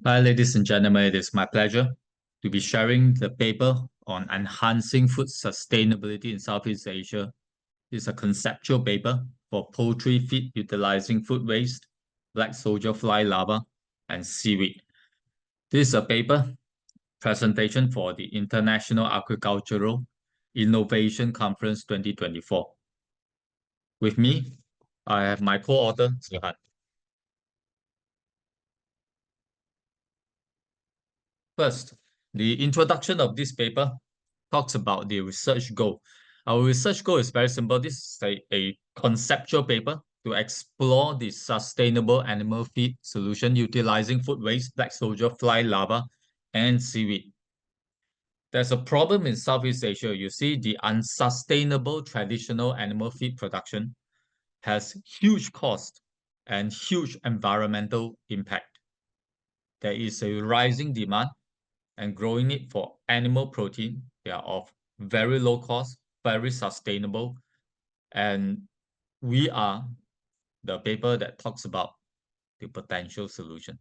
Hi, ladies and gentlemen. It is my pleasure to be sharing the paper on enhancing food sustainability in Southeast Asia. It's a conceptual paper for poultry feed utilizing food waste, black soldier fly larvae, and seaweed. This is a paper presentation for the International Agricultural Innovation Conference 2024. With me, I have my co-author, Zihan. First, the introduction of this paper talks about the research goal. Our research goal is very simple. This is a conceptual paper to explore the sustainable animal feed solution utilizing food waste, black soldier fly larvae, and seaweed. There's a problem in Southeast Asia. You see, the unsustainable traditional animal feed production has huge cost and huge environmental impact. There is a rising demand and growing need for animal protein. They are of very low cost, very sustainable, and we are the paper that talks about the potential solution.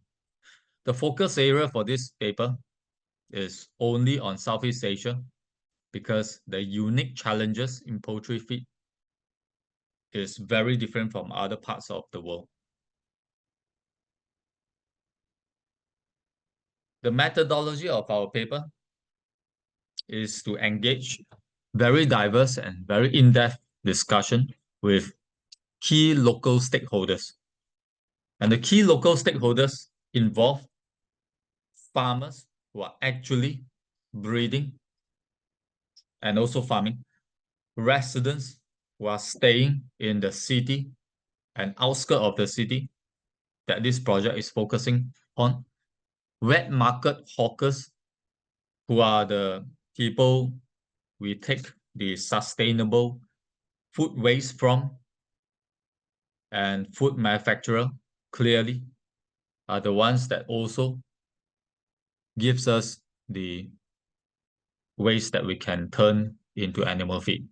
The focus area for this paper is only on Southeast Asia because the unique challenges in poultry feed is very different from other parts of the world. The methodology of our paper is to engage very diverse and very in-depth discussion with key local stakeholders. And the key local stakeholders involve farmers who are actually breeding and also farming, residents who are staying in the city and outskirts of the city that this project is focusing on, wet market hawkers who are the people we take the sustainable food waste from, and food manufacturer clearly are the ones that also gives us the waste that we can turn into animal feed.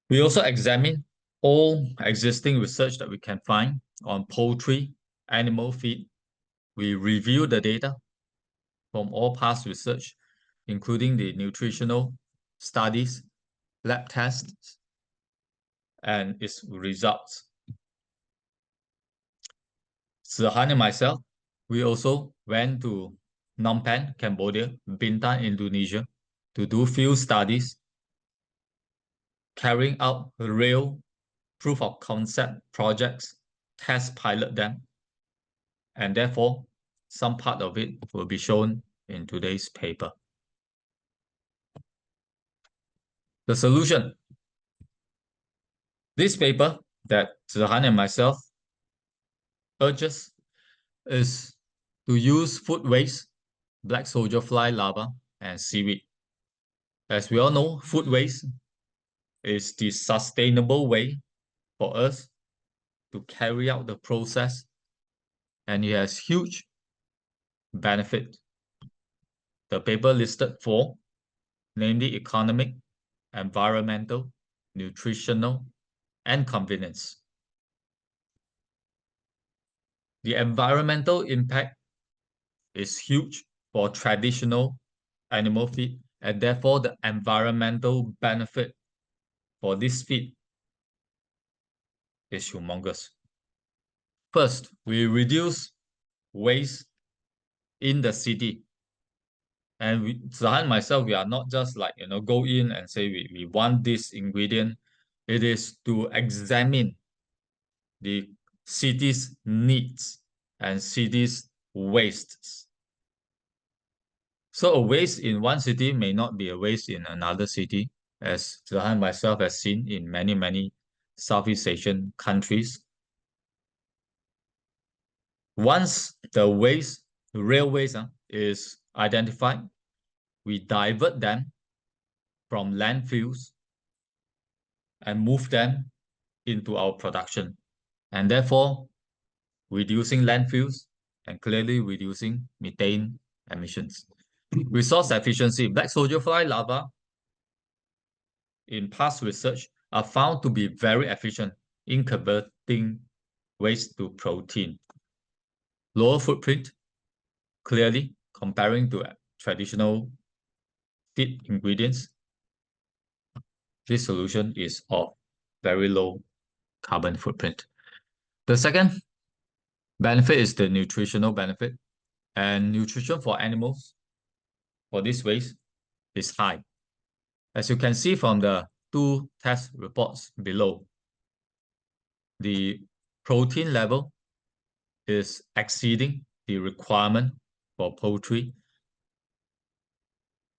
We also examine all existing research that we can find on poultry, animal feed. We review the data from all past research, including the nutritional studies, lab tests, and its results. Zihan and myself, we also went to Phnom Penh, Cambodia, Bintan, Indonesia, to do field studies, carrying out real proof of concept projects, test pilot them, and therefore some part of it will be shown in today's paper. The solution. This paper that Zihan and myself urges is to use food waste, black soldier fly larvae, and seaweed. As we all know, food waste is the sustainable way for us to carry out the process, and it has huge benefit. The paper listed four, namely economic, environmental, nutritional, and convenience. The environmental impact is huge for traditional animal feed, and therefore the environmental benefit for this feed is humongous. First, we reduce waste in the city. And Zihan and myself, we are not just like, go in and say we want this ingredient. It is to examine the city's needs and city's wastes. So a waste in one city may not be a waste in another city, as Zihan and myself has seen in many Southeast Asian countries. Once the waste, real waste, is identified, we divert them from landfills and move them into our production, and therefore reducing landfills and clearly reducing methane emissions. Resource efficiency. Black soldier fly larvae in past research are found to be very efficient in converting waste to protein. lower footprint, clearly comparing to traditional feed ingredients. This solution is of very low carbon footprint. The second benefit is the nutritional benefit, and nutrition for animals for this waste is high. As you can see from the two test reports below, the protein level is exceeding the requirement for poultry,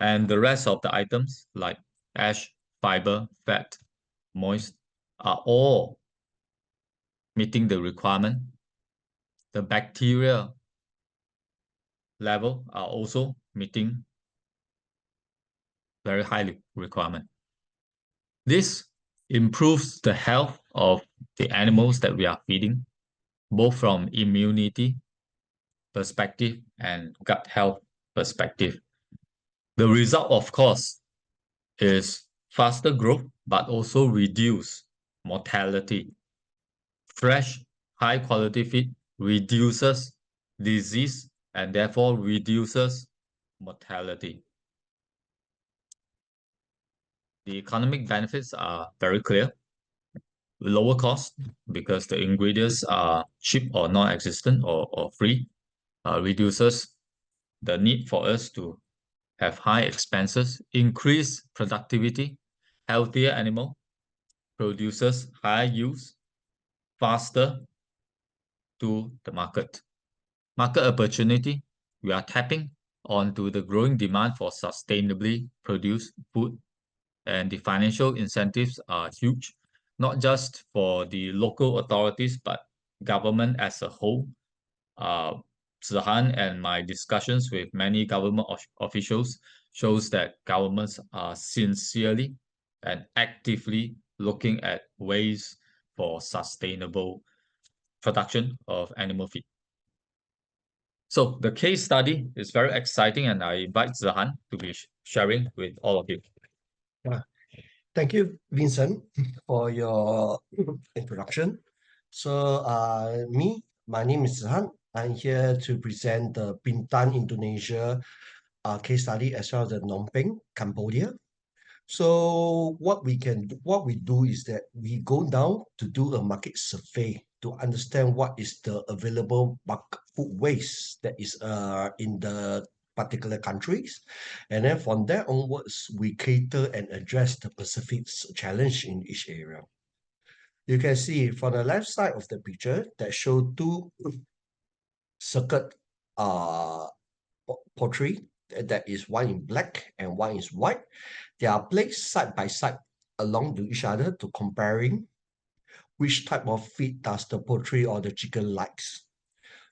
and the rest of the items like ash, fiber, fat, moist are all meeting the requirement. The bacteria level are also meeting very high requirement. This improves the health of the animals that we are feeding, both from immunity perspective and gut health perspective. The result, of course, is faster growth, but also reduce mortality. Fresh, high-quality feed reduces disease and therefore reduces mortality. The economic benefits are very clear. Lower cost because the ingredients are cheap or non-existent or free, reduces the need for us to have high expenses, increase productivity, healthier animal, produces higher yields, faster to the market. Market opportunity, we are tapping onto the growing demand for sustainably produced food, and the financial incentives are huge, not just for the local authorities, but government as a whole. Zihan and my discussions with many government officials shows that governments are sincerely and actively looking at ways for sustainable production of animal feed. So the case study is very exciting, and I invite Zihan to be sharing with all of you. Thank you, Vincent, for your introduction. So, my name is Zihan. I'm here to present the Bintan, Indonesia case study, as well as the Phnom Penh, Cambodia. So what we do is that we go down to do a market survey to understand what is the available food waste that is in the particular countries, and then from there onwards we cater and address the specific challenge in each area. You can see from the left side of the picture that show two circuit poultry, that is one in black and one is white. They are placed side by side along to each other to comparing which type of feed does the poultry or the chicken likes.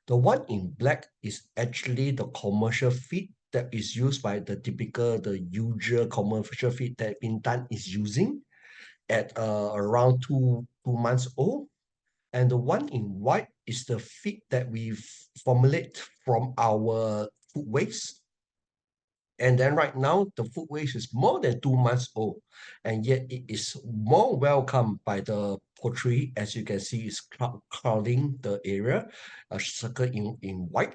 The one in black is actually the commercial feed that is used by the usual commercial feed that Bintan is using at around two months old. And the one in white is the feed that we formulate from our food waste. And then right now, the food waste is more than 2 months old, and yet it is more welcome by the poultry. As you can see, it's crowding the area, a circle in white.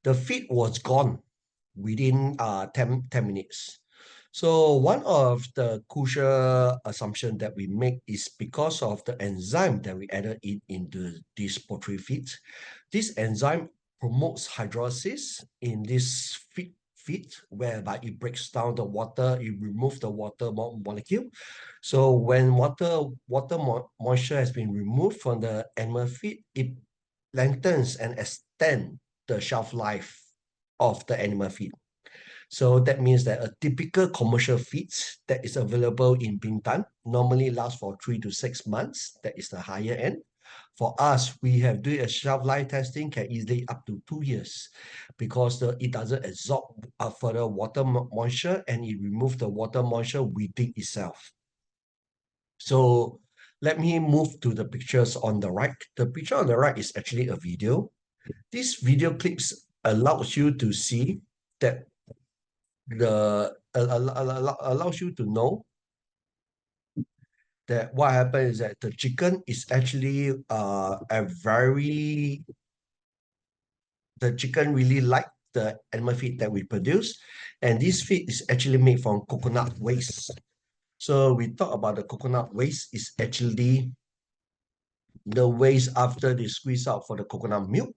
The feed was gone within 10 minutes. So one of the crucial assumption that we make is because of the enzyme that we added into this poultry feed. This enzyme promotes hydrolysis in this feed, whereby it breaks down the water, it removes the water molecule. So when water moisture has been removed from the animal feed, it lengthens and extends the shelf life of the animal feed. So that means that a typical commercial feed that is available in Bintan normally lasts for 3 to 6 months. That is the higher end. For us, we have doing a shelf life testing can easily up to 2 years, because it doesn't absorb further water moisture, and it removes the water moisture within itself. So let me move to the pictures on the right. The picture on the right is actually a video. This video clips allows you to see that allows you to know that what happens is that the chicken is actually a very the chicken really like the animal feed that we produce. And this feed is actually made from coconut waste. So we talk about the coconut waste is actually the waste after they squeeze out for the coconut milk.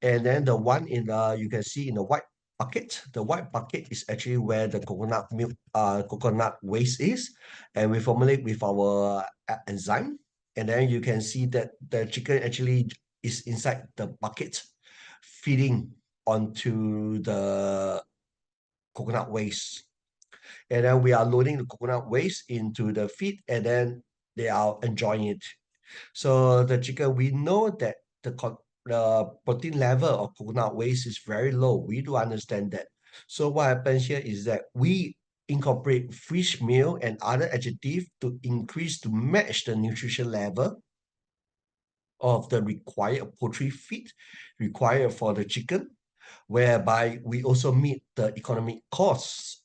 And then the one in you can see in the white bucket. The white bucket is actually where the coconut milk, coconut waste is, and we formulate with our enzyme. And then you can see that the chicken actually is inside the bucket, feeding onto the coconut waste. And then we are loading the coconut waste into the feed, and then they are enjoying it. So the chicken, we know that the protein level of coconut waste is very low. We do understand that. So what happens here is that we incorporate fish meal and other adjectives to increase to match the nutrition level of the required poultry feed required for the chicken, whereby we also meet the economic costs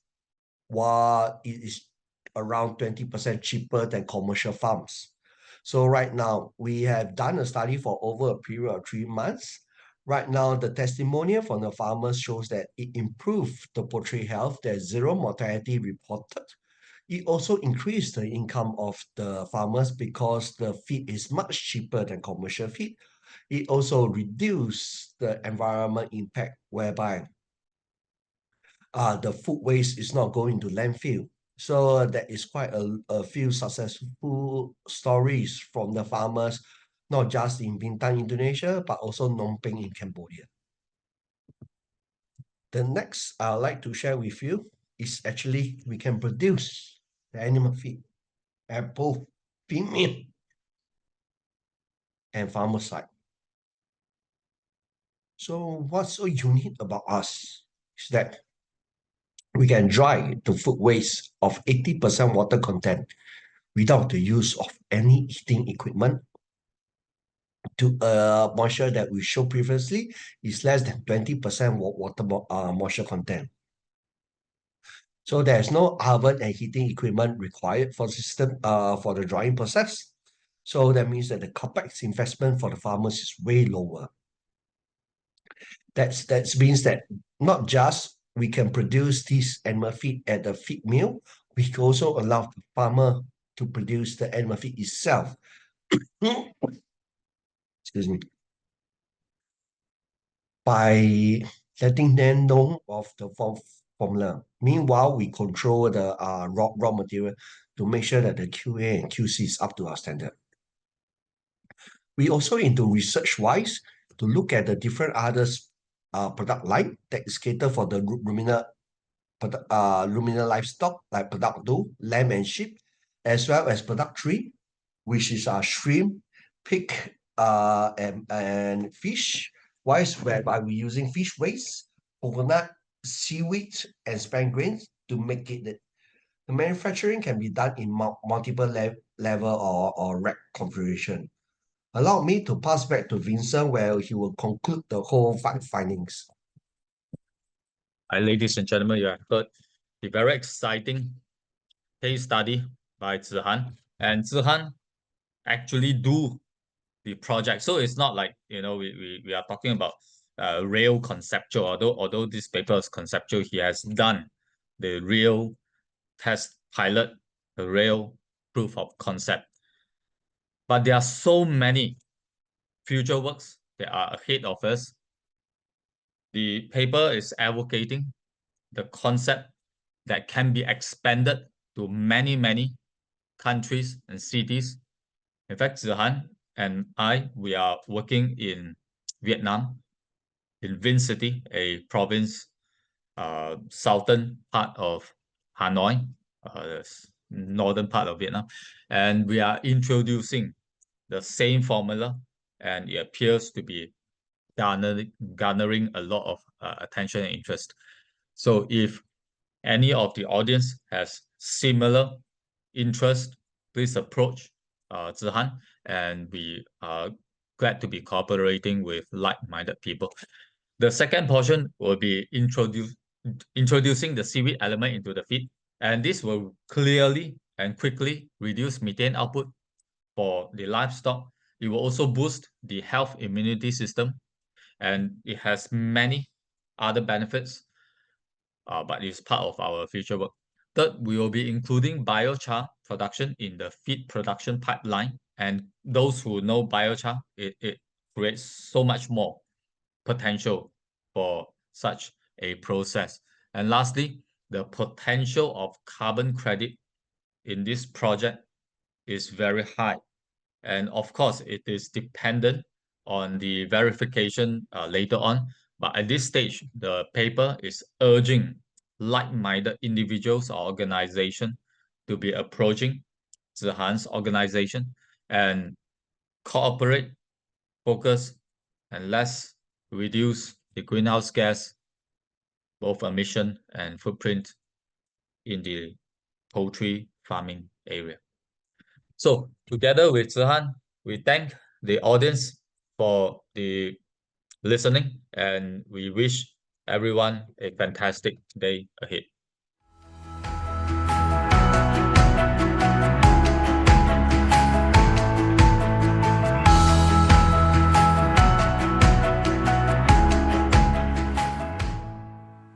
while it is around 20% cheaper than commercial farms. So right now, we have done a study for over a period of 3 months. Right now, the testimonial from the farmers shows that it improved the poultry health. There's zero mortality reported. It also increased the income of the farmers because the feed is much cheaper than commercial feed. It also reduced the environment impact whereby the food waste is not going to landfill. So there is quite a few successful stories from the farmers, not just in Bintan, Indonesia, but also Phnom Penh in Cambodia. The next I'd like to share with you is actually we can produce the animal feed at both female and farmer side. So what's so unique about us is that we can dry the food waste of 80% water content without the use of any heating equipment to moisture that we showed previously is less than 20% water moisture content. So there's no oven and heating equipment required for the system for the drying process. So that means that the capex investment for the farmers is way lower. That means that not just we can produce this animal feed at the feed mill, we can also allow the farmer to produce the animal feed itself. Excuse me. By letting them know of the formula. Meanwhile, we control the raw material to make sure that the QA and QC is up to our standard. We also into research-wise to look at the different others product line that is catered for the ruminant livestock like product 2, lamb and sheep, as well as product 3, which is shrimp, pig, and fish. Whereby we're using fish waste, coconut, seaweed, and spent grains to make it. The manufacturing can be done in multiple level or rack configuration. Allow me to pass back to Vincent where he will conclude the whole findings. Hi, ladies and gentlemen, you have heard the very exciting case study by Zihan. And Zihan actually do the project. So it's not like, we are talking about real conceptual, although this paper is conceptual, he has done the real test pilot, the real proof of concept. But there are so many future works that are ahead of us. The paper is advocating the concept that can be expanded to many, many countries and cities. In fact, Zihan and we are working in Vietnam, in Vinh City, a province, southern part of Hanoi, northern part of Vietnam. And we are introducing the same formula, and it appears to be garnering a lot of attention and interest. So if any of the audience has similar interest, please approach Zihan, and we are glad to be cooperating with like-minded people. The second portion will be introducing the seaweed element into the feed, and this will clearly and quickly reduce methane output for the livestock. It will also boost the health immunity system, and it has many other benefits, but it's part of our future work. Third, we will be including biochar production in the feed production pipeline. And those who know biochar, it creates so much more potential for such a process. And lastly, the potential of carbon credit in this project is very high. And of course, it is dependent on the verification later on. But at this stage, the paper is urging like-minded individuals or organizations to be approaching Zihan's organization and cooperate, focus, and let's reduce the greenhouse gas, both emission and footprint in the poultry farming area. So together with Zihan, we thank the audience for the listening, and we wish everyone a fantastic day ahead.